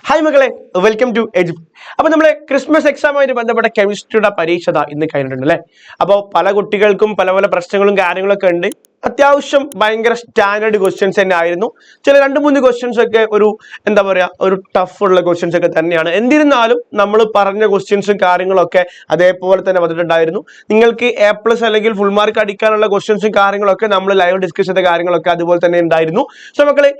Hi മക്കളെ, welcome to എജു. അപ്പൊ നമ്മളെ ക്രിസ്മസ് എക്സാമുമായിട്ട് ബന്ധപ്പെട്ട കെമിസ്ട്രിയുടെ പരീക്ഷ ഇന്ന് കഴിഞ്ഞിട്ടുണ്ട് അല്ലേ. അപ്പോൾ പല കുട്ടികൾക്കും പല പല പ്രശ്നങ്ങളും കാര്യങ്ങളൊക്കെ ഉണ്ട്. അത്യാവശ്യം ഭയങ്കര സ്റ്റാൻഡേർഡ് ക്വസ്റ്റ്യൻസ് തന്നെ ആയിരുന്നു. ചില 2-3 ക്വസ്റ്റ്യൻസ് ഒക്കെ ഒരു എന്താ പറയാ ഒരു ടഫ് ഉള്ള ക്വസ്റ്റ്യൻസ് ഒക്കെ തന്നെയാണ്. എന്നിരുന്നാലും നമ്മൾ പറഞ്ഞ ക്വസ്റ്റ്യൻസും കാര്യങ്ങളൊക്കെ അതേപോലെ തന്നെ വന്നിട്ടുണ്ടായിരുന്നു. നിങ്ങൾക്ക് A+ അല്ലെങ്കിൽ ഫുൾ മാർക്ക് അടിക്കാനുള്ള ക്വസ്റ്റ്യൻസും കാര്യങ്ങളൊക്കെ നമ്മൾ ലൈവ് ഡിസ്കസ് ചെയ്ത കാര്യങ്ങളൊക്കെ അതുപോലെ തന്നെ ഉണ്ടായിരുന്നു. സോ മക്കളെ,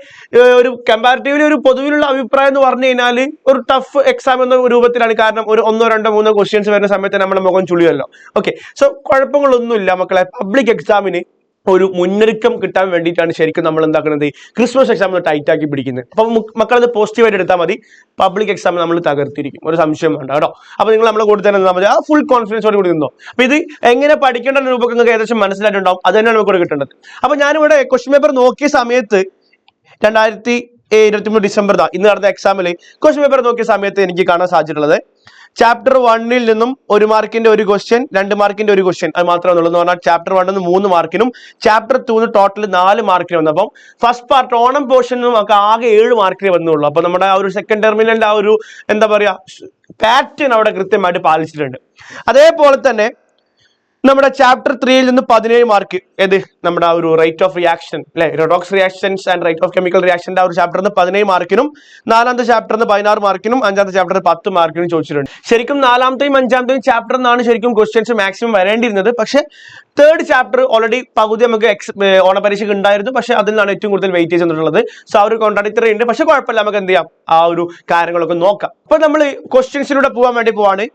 ഒരു കമ്പാരിറ്റീവ്ലി ഒരു പൊതുവിലുള്ള അഭിപ്രായം എന്ന് പറഞ്ഞു കഴിഞ്ഞാൽ ഒരു ടഫ് എക്സാം എന്ന രൂപത്തിലാണ്. കാരണം ഒരു 1, 2, 3 ക്വസ്റ്റ്യൻസ് വരുന്ന സമയത്ത് നമ്മുടെ മുഖം ചുളിയല്ലോ. ഓക്കെ, സോ കുഴപ്പങ്ങളൊന്നുമില്ല മക്കളെ. പബ്ലിക് എക്സാമിന് ഒരു മുന്നൊരുക്കം കിട്ടാൻ വേണ്ടിയിട്ടാണ് ശരിക്കും നമ്മൾ എന്താക്കുന്നത്, ക്രിസ്മസ് എക്സാം ടൈറ്റ് ആക്കി പിടിക്കുന്നത്. അപ്പൊ മക്കളത് പോസിറ്റീവായിട്ട് എടുത്താൽ മതി. പബ്ലിക് എക്സാം നമ്മൾ തകർത്തിരിക്കും, ഒരു സംശയം വേണ്ട കേട്ടോ. അപ്പൊ നിങ്ങൾ നമ്മളെ കൂടെ തന്നെ നിന്നാൽ മതി, ആ ഫുൾ കോൺഫിഡൻസോട് കൂടി നിന്നോ. അപ്പൊ ഇത് എങ്ങനെ പഠിക്കേണ്ട രൂപം നിങ്ങൾക്ക് ഏകദേശം മനസ്സിലായിട്ടുണ്ടാവും. അത് തന്നെയാണ് നമുക്ക് കിട്ടേണ്ടത്. അപ്പൊ ഞാനിവിടെ ക്വസ്റ്റ്യൻ പേപ്പർ നോക്കിയ സമയത്ത് 2023 ഡിസംബർ ഇന്ന് നടന്ന എക്സാമിൽ ക്വസ്റ്റ്യൻ പേപ്പർ നോക്കിയ സമയത്ത് എനിക്ക് കാണാൻ സാധിച്ചിട്ടുള്ളത് ചാപ്റ്റർ 1 നിന്നും 1 മാർക്കിന്റെ ഒരു ക്വസ്റ്റ്യൻ, 2 മാർക്കിന്റെ ഒരു ക്വസ്റ്റ്യൻ, അത് മാത്രമേ ഉള്ളൂ. എന്ന് പറഞ്ഞാൽ ചാപ്റ്റർ 1 3 മാർക്കിനും ചാപ്റ്റർ 2 ടോട്ടൽ 4 മാർക്കിന് വന്നു. അപ്പം ഫസ്റ്റ് പാർട്ട് ഓണം പോർഷനിൽ നമുക്ക് ആകെ 7 മാർക്കിന് വന്നുള്ളൂ. അപ്പൊ നമ്മുടെ ആ ഒരു സെക്കൻഡ് ടെർമിനലിന്റെ ആ ഒരു എന്താ പറയാ പാറ്റേൺ അവിടെ കൃത്യമായിട്ട് പാലിച്ചിട്ടുണ്ട്. അതേപോലെ തന്നെ നമ്മുടെ ചാപ്റ്റർ 3 നിന്ന് 17 മാർക്ക്, ഏത് നമ്മുടെ ആ ഒരു റേറ്റ് ഓഫ് റിയാക്ഷൻ അല്ലെ, redox reactions and rate of chemical റിയാക്ഷന്റെ ആ ഒരു ചാപ്റ്ററിന് 17 മാർക്കിനും 4ാമത്തെ ചാപ്റ്ററിന് 16 മാർക്കിനും 5ാമത്തെ ചാപ്റ്ററിന് 10 മാർക്കിനും ചോദിച്ചിട്ടുണ്ട്. ശരിക്കും 4ാമത്തെയും 5ാമത്തെയും ചാപ്റ്ററിൽ നിന്നാണ് ശരിക്കും ക്വസ്റ്റ്യൻസ് മാക്സിമം വരേണ്ടിയിരുന്നത്. പക്ഷെ 3rd ചാപ്റ്റർ ഓൾറെഡി പകുതി നമുക്ക് ഓണപരീക്ഷയ്ക്ക് ഉണ്ടായിരുന്നു. പക്ഷെ അതിൽ നിന്നാണ് ഏറ്റവും കൂടുതൽ വെയിറ്റേജ് വന്നിട്ടുള്ളത്. സോ ആ ഒരു കോൺട്രാഡിക്ടറി ഉണ്ട്. പക്ഷെ കുഴപ്പമില്ല, നമുക്ക് എന്ത് ചെയ്യാം, ആ ഒരു കാര്യങ്ങളൊക്കെ നോക്കാം. അപ്പൊ നമ്മൾ ക്വസ്റ്റ്യൻസിലൂടെ പോകാൻ വേണ്ടി പോവാണ്.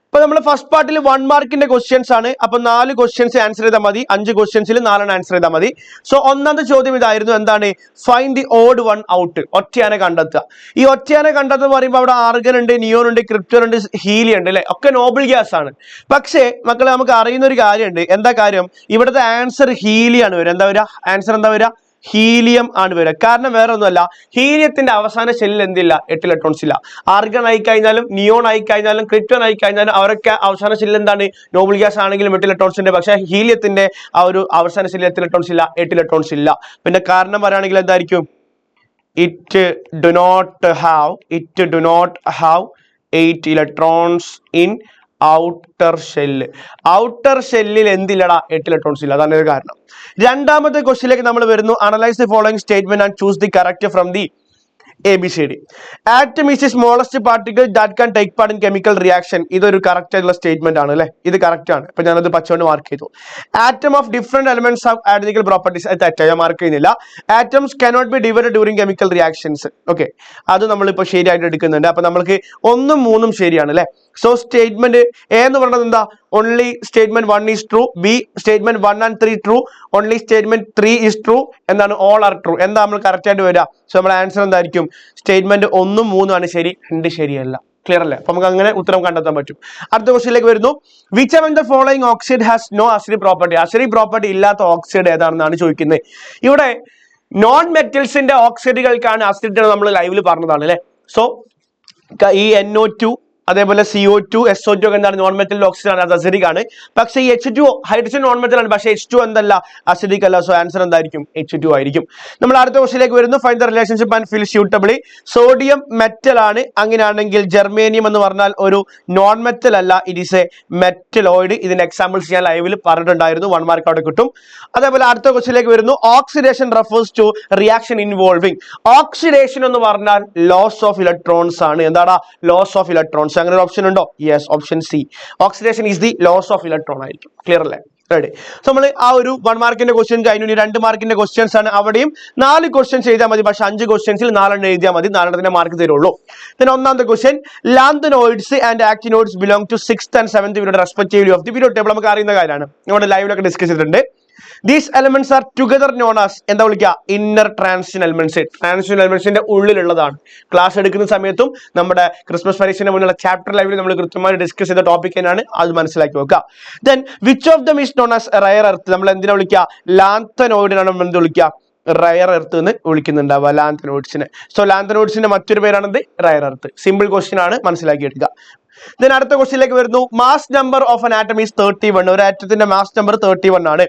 ഇപ്പൊ നമ്മൾ ഫസ്റ്റ് പാർട്ടിൽ 1 മാർക്കിന്റെ ക്വസ്റ്റ്യൻസ് ആണ്. അപ്പൊ 4 ക്വസ്റ്റ്യൻസ് ആൻസർ ചെയ്താൽ മതി. 5 ക്വസ്റ്റ്യൻസിൽ 4 ആൻസർ ചെയ്താൽ മതി. സോ ഒന്നാമത്തെ ചോദ്യം ഇതായിരുന്നു, എന്താണ്, find the odd one out, ഒറ്റയാനെ കണ്ടെത്തുക. ഈ ഒറ്റയാനെ കണ്ടെത്തുക പറയുമ്പോൾ അവിടെ ആർഗൺ ഉണ്ട്, നിയോൺ ഉണ്ട്, ക്രിപ്റ്റോൺ ഉണ്ട്, ഹീലിയം ഉണ്ട് അല്ലെ, ഒക്കെ നോബിൾ ഗ്യാസ് ആണ്. പക്ഷേ മക്കളെ, നമുക്ക് അറിയുന്ന ഒരു കാര്യമുണ്ട്. എന്താ കാര്യം, ഇവിടുത്തെ ആൻസർ ഹീലിയാണ് വരിക. എന്താ വരിക, ആൻസർ എന്താ വരിക, ഹീലിയം ആണ് വരിക. കാരണം വേറെ ഒന്നുമല്ല, ഹീലിയത്തിന്റെ അവസാന ഷെല്ലിൽ എന്തില്ല, 8 ഇലക്ട്രോൺസ് ഇല്ല. ആർഗൺ ആയി കഴിഞ്ഞാലും നിയോൺ ആയി കഴിഞ്ഞാലും ക്രിപ്റ്റോൺ ആയി കഴിഞ്ഞാലും അവരൊക്കെ അവസാന ഷെല്ലിൽ എന്താണ്, നോബിൾ ഗ്യാസ് ആണെങ്കിലും 8 ഇലക്ട്രോൺസ് ഉണ്ട്. പക്ഷേ ഹീലിയത്തിന്റെ ആ ഒരു അവസാന ഷെല്ലിൽ 8 ഇലക്ട്രോൺസ് ഇല്ല, 8 ഇലക്ട്രോൺസ് ഇല്ല. പിന്നെ കാരണം പറയുകയാണെങ്കിൽ എന്തായിരിക്കും, it do not have 8 electrons in outer shell. Outer ഷെല്ലിൽ എന്തില്ലടാ, 8 ഇലക്ട്രോൺസ് ഇല്ല. അതാണ് ഒരു കാരണം. രണ്ടാമത്തെ ക്വസ്റ്റ്യനിലേക്ക് നമ്മൾ വരുന്നു. Analyse the following statement and choose the correct from the ABCD. Atom is the smallest particle that can take part in chemical reaction. ഇതൊരു കറക്റ്റ് ആയിട്ടുള്ള സ്റ്റേറ്റ്മെന്റ് ആണ് അല്ലെ, ഇത് കറക്റ്റ് ആണ്. അപ്പൊ ഞാനത് പച്ചോണ്ട് മാർക്ക് ചെയ്തു. Atom of different elements have identical properties. അത് തെറ്റായി, ഞാൻ മാർക്ക് ചെയ്യുന്നില്ല. Atoms cannot be divided during chemical reactions. Okay, അത് നമ്മളിപ്പോ ശരിയായിട്ട് എടുക്കുന്നുണ്ട്. അപ്പൊ നമ്മൾക്ക് 1 ഉം 3 ഉം ശരിയാണ് അല്ലെ. സോ സ്റ്റേറ്റ്മെന്റ് എ എന്ന് പറയുന്നത് എന്താ, only statement 1 is true. B statement 1 and 3 true. Only statement 3 is true. എന്താണ്, ഓൾ ആർ ട്രൂ. എന്താ നമ്മൾ കറക്റ്റ് ആയിട്ട് വരിക. സോ നമ്മുടെ ആൻസർ എന്തായിരിക്കും, സ്റ്റേറ്റ്മെന്റ് 1 ഉം 3 ആണ് ശരി, 2 ശരിയല്ല. ക്ലിയർ അല്ലേ? അപ്പൊ നമുക്ക് അങ്ങനെ ഉത്തരം കണ്ടെത്താൻ പറ്റും. അടുത്ത ക്വസ്റ്റ്യനിലേക്ക് വരുന്നു. Which among the following oxide has no acidic property? acidic property ഇല്ലാത്ത ഓക്സൈഡ് ഏതാണെന്നാണ് ചോദിക്കുന്നത്. ഇവിടെ നോൺ മെറ്റൽസിന്റെ ഓക്സൈഡുകൾക്കാണ് അസിഡിറ്റി നമ്മൾ ലൈവിൽ പറഞ്ഞതാണ് അല്ലെ. സോ ഈ NO2 അതേപോലെ CO2 SO2 ഒക്കെ എന്താണ്, നോൺ മെറ്റൽ ഓക്സിജൻ ആണ്, അത് അസിഡിക് ആണ്. പക്ഷേ ഈ H2 ഹൈഡ്രജൻ നോൺ മെറ്റൽ ആണ്, പക്ഷേ H2 എന്തല്ല, അസിഡിക് അല്ല. സോ ആൻസർ എന്തായിരിക്കും, H2 ആയിരിക്കും. നമ്മൾ അടുത്ത ക്വസ്റ്റ്യനിലേക്ക് വരുന്നു. Find the relationship and feel suitably. Sodium metal ആണ്. അങ്ങനെയാണെങ്കിൽ ജെർമേനിയം എന്ന് പറഞ്ഞാൽ ഒരു നോൺ മെറ്റൽ അല്ല, ഇറ്റ് ഈസ് എ മെറ്റലോയിഡ്. ഇതിന്റെ എക്സാമ്പിൾസ് ഞാൻ ലൈവിൽ പറഞ്ഞിട്ടുണ്ടായിരുന്നു. 1 മാർക്ക് അവിടെ കിട്ടും. അതേപോലെ അടുത്ത ക്വസ്റ്റ്യനിലേക്ക് വരുന്നു. Oxidation refers to reaction involving. Oxidation എന്ന് പറഞ്ഞാൽ ലോസ് ഓഫ് ഇലക്ട്രോൺസ് ആണ്. എന്താണ് ലോസ് ഓഫ് ഇലക്ട്രോൺസ്? അങ്ങനെ ഒരു ഓപ്ഷൻ ഉണ്ടോ? Yes, option C. Oxidation is the loss of electron ആയിരിക്കും. ക്ലിയർ അല്ലേ? റെഡി. സോ നമ്മൾ ആ ഒരു 1 മാർക്കിന്റെ ക്വസ്റ്റ്യൻ കഴിഞ്ഞു. 2 മാർക്കിന്റെ ക്വസ്റ്റ്യൻസ് ആണ്. അവിടെയും 4 ക്വസ്റ്റ്യൻസ് എഴുതിയാൽ മതി. പക്ഷെ 5 ക്വസ്റ്റ്യൻസിൽ 4 എഴുതിയാൽ മതി. 4 മാർക്ക് തരുള്ളൂ. പിന്നെ ഒന്നാമത്തെ question, lanthanoids and actinoids belong to 6th and 7th period respectively of the period table. നമുക്ക് അറിയുന്ന കാര്യമാണ്, നമ്മുടെ ലൈവിലൊക്കെ ഡിസ്കസ് ചെയ്തിട്ടുണ്ട്. These elements are together known as, എന്താ വിളിക്കുക, ഇന്നർ ട്രാൻസിഷൻ എലമെന്റ്സ്. ട്രാൻസിഷൻ എലമെന്റ്സിന്റെ ഉള്ളിലുള്ളതാണ്. ക്ലാസ് എടുക്കുന്ന സമയത്തും നമ്മുടെ ക്രിസ്മസ് പരീക്ഷയുടെ മുന്നുള്ള ചാപ്റ്റർ ലൈവിൽ നമ്മൾ കൃത്യമായി ഡിസ്കസ് ചെയ്ത ടോപ്പിക് തന്നെയാണ്, അത് മനസ്സിലാക്കി വെക്കുക. Then which of them is known as rare earth. നമ്മൾ എന്തിനാ വിളിക്കുക, ലാന്തനോയിഡിനാണ് നമ്മൾ എന്ത് വിളിക്കുക, റയർ എർത്ത് എന്ന് വിളിക്കുന്നുണ്ടാവുക ലാന്തനോയിഡ്സിനെ. സോ ലാന്തനോയിഡ്സിന്റെ മറ്റൊരു പേരാണെന്ത്, റയർ എർത്ത്. സിമ്പിൾ ക്വസ്റ്റ്യൻ ആണ്, മനസ്സിലാക്കി എടുക്കുക. Then അടുത്ത ക്വസ്റ്റ്യനിലേക്ക് വരുന്നു. Mass number of an atom is 31. ഒരു ആറ്റത്തിന്റെ മാസ് നമ്പർ 31 ആണ്.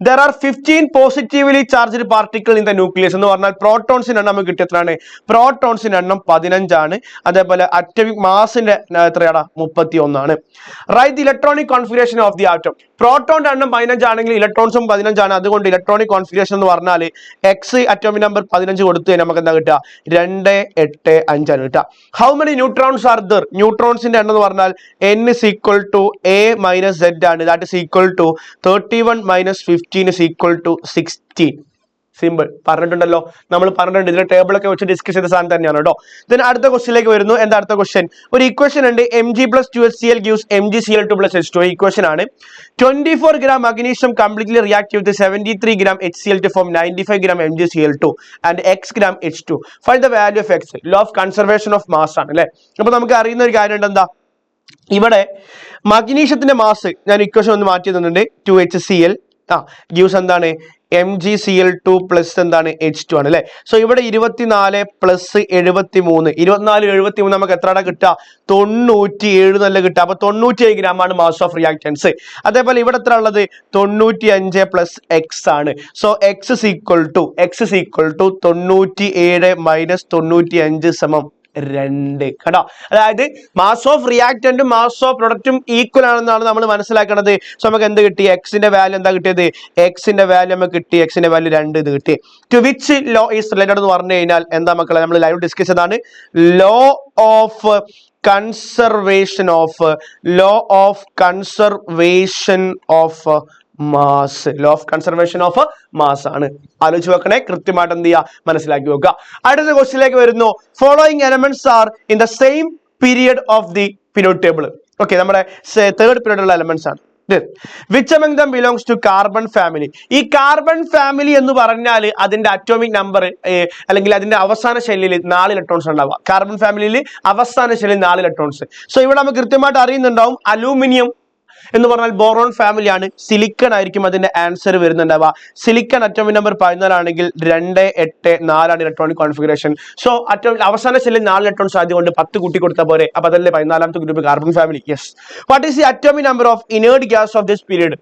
There are 15 positively charged particles in the nucleus. എന്ന് പറഞ്ഞാൽ പ്രോട്ടോൺസിന്റെ എണ്ണം നമുക്ക് കിട്ടിയ എത്രയാണ്? പ്രോട്ടോൺസിന്റെ എണ്ണം 15 ആണ്. അതേപോലെ അറ്റോമിക് മാസിന്റെ എത്രയാണ്? 31 ആണ്. Write the electronic configuration of the atom. പ്രോട്ടോണിന്റെ എണ്ണം 15 ആണെങ്കിൽ ഇലക്ട്രോൺസും 15 ആണ്. അതുകൊണ്ട് ഇലക്ട്രോണിക് കോൺഫിഗറേഷൻ എന്ന് പറഞ്ഞാൽ എക്സ് അറ്റോമിക് നമ്പർ 15 കൊടുത്തു കഴിഞ്ഞാൽ നമുക്ക് എന്താ കിട്ടുക? 2, 8, 5 ആണ് കിട്ടുക. How many neutrons are there? ന്യൂട്രോൺസിന്റെ എണ്ണം എന്ന് പറഞ്ഞാൽ n is equal to a minus z ആണ്. That is equal to 31 minus 15 is equal to 16. Simple പറഞ്ഞിട്ടുണ്ടല്ലോ, നമ്മൾ പറഞ്ഞിട്ടുണ്ട്. ഇതിന്റെ ടേബിൾ ഒക്കെ വെച്ച് ഡിസ്കസ് ചെയ്ത സാധനം തന്നെയാണ് കേട്ടോ. ദെൻ അടുത്ത ക്വസ്റ്റ്യനിലേക്ക് വരുന്നു. എന്താ അടുത്ത ക്വസ്റ്റ്യൻ? ഒരു ഇക്വേഷൻ ഉണ്ട്. Mg plus 2HCl gives MgCl2 plus H2. Equation ആണ്. 24 gram magnesium completely react with 73 gram HCl to form 95 gram MgCl2 and x gram H2. Find the value of x. Law of conservation of mass ആണ് അല്ലെ. അപ്പൊ നമുക്ക് അറിയുന്ന ഒരു കാര്യം ഉണ്ട്. എന്താ ഇവിടെ മഗ്നീഷ്യത്തിന്റെ മാസ് ഞാൻ ഇക്വേഷൻ ഒന്ന് മാറ്റി തന്നിട്ടുണ്ട്. 2HCl gives എന്താണ്? MgCl2 പ്ലസ് എന്താണ്? H2 ആണ് അല്ലെ. സോ ഇവിടെ 24 പ്ലസ് 73, 24 73 നമുക്ക് എത്രയാണ് കിട്ടുക? 97 നല്ല കിട്ടുക. അപ്പൊ 97 gram ആണ് മാസ് ഓഫ് റിയാക്ടൻസ്. അതേപോലെ ഇവിടെ എത്ര ഉള്ളത്? 95 പ്ലസ് എക്സ് ആണ്. So X is equal to 97 minus 95 സമം 2 കേട്ടോ. അതായത് മാസ് ഓഫ് റിയാക്ടന്റും മാസ് ഓഫ് പ്രൊഡക്റ്റും ഈക്വൽ ആണെന്നാണ് നമ്മൾ മനസ്സിലാക്കുന്നത്. സോ നമുക്ക് എന്ത് കിട്ടി? എക്സിന്റെ വാല്യൂ എന്താ കിട്ടിയത്? എക്സിന്റെ വാല്യൂ നമുക്ക് കിട്ടി. എക്സിന്റെ വാല്യൂ 2 ഇത് കിട്ടി. To which law is related എന്ന് പറഞ്ഞു കഴിഞ്ഞാൽ എന്താ മക്കളെ? നമ്മൾ ലൈവ് ഡിസ്കസ് ചെയ്തതാണ്. Law of conservation of mass. Law of conservation of mass ആണ്. ആലോചിച്ച് വെക്കണേ, കൃത്യമായിട്ട് എന്ത് ചെയ്യുക? മനസ്സിലാക്കി വെക്കുക. അടുത്ത ക്വസ്റ്റ്യനിലേക്ക് വരുന്നു. Following elements are in the same period of the periodic table. Okay, നമ്മുടെ തേർഡ് പീരിയഡിലുള്ള എലമെന്റ്സ് ആണ്. Which among them belongs to carbon family? ഈ കാർബൺ ഫാമിലി എന്ന് പറഞ്ഞാൽ അതിന്റെ അറ്റോമിക് നമ്പർ അല്ലെങ്കിൽ അതിന്റെ അവസാന ഷെല്ലിൽ 4 ഇലക്ട്രോൺസ് ഉണ്ടാവുക. കാർബൺ ഫാമിലിയിൽ അവസാന ഷെല്ലിൽ 4 ഇലക്ട്രോൺസ്. സോ ഇവിടെ നമുക്ക് കൃത്യമായിട്ട് അറിയുന്നുണ്ടാവും. അലൂമിനിയം എന്ന് പറഞ്ഞാൽ ബോറോൺ ഫാമിലി ആണ്. സിലിക്കൺ ആയിരിക്കും അതിന്റെ ആൻസർ വരുന്നുണ്ടാവുക. സിലിക്കൺ അറ്റോമിക് നമ്പർ 14 ആണെങ്കിൽ 2, 8, 4 ആണ് ഇലക്ട്രോണിക് കോൺഫിഗറേഷൻ. സോ അവസാന ഷെല്ലിൽ 4 ഇലക്ട്രോൺസ് ആയതുകൊണ്ട് 10 കൂട്ടി കൊടുത്താൽ പോരെ. അപ്പൊ അതല്ലേ 14ാമത്തെ group carbon family. Yes. What is the atomic number of inert gas of this period?